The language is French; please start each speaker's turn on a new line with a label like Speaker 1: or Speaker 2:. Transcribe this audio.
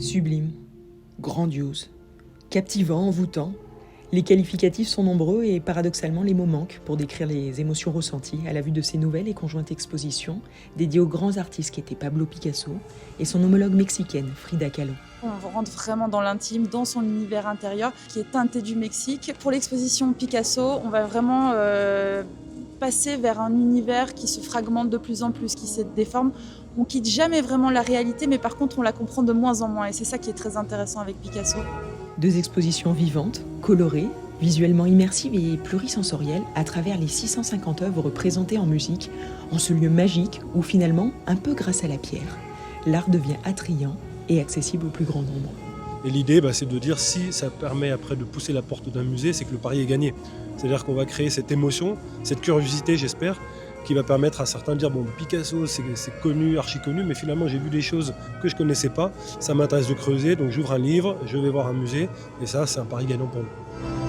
Speaker 1: Sublime, grandiose, captivant, envoûtant. Les qualificatifs sont nombreux et paradoxalement les mots manquent pour décrire les émotions ressenties à la vue de ces nouvelles et conjointes expositions dédiées aux grands artistes qui étaient Pablo Picasso et son homologue mexicaine Frida Kahlo.
Speaker 2: On rentre vraiment dans l'intime, dans son univers intérieur qui est teinté du Mexique. Pour l'exposition Picasso, on va vraiment passer vers un univers qui se fragmente de plus en plus, qui se déforme. On quitte jamais vraiment la réalité, mais par contre on la comprend de moins en moins et c'est ça qui est très intéressant avec Picasso.
Speaker 1: Deux expositions vivantes, colorées, visuellement immersives et plurisensorielles à travers les 650 œuvres présentées en musique, en ce lieu magique où finalement, un peu grâce à la pierre, l'art devient attrayant et accessible au plus grand nombre.
Speaker 3: Et l'idée, c'est de dire si ça permet après de pousser la porte d'un musée, c'est que le pari est gagné. C'est-à-dire qu'on va créer cette émotion, cette curiosité, j'espère, qui va permettre à certains de dire bon, Picasso c'est connu, archi connu, mais finalement j'ai vu des choses que je ne connaissais pas, ça m'intéresse de creuser, donc j'ouvre un livre, je vais voir un musée, et ça c'est un pari gagnant pour nous.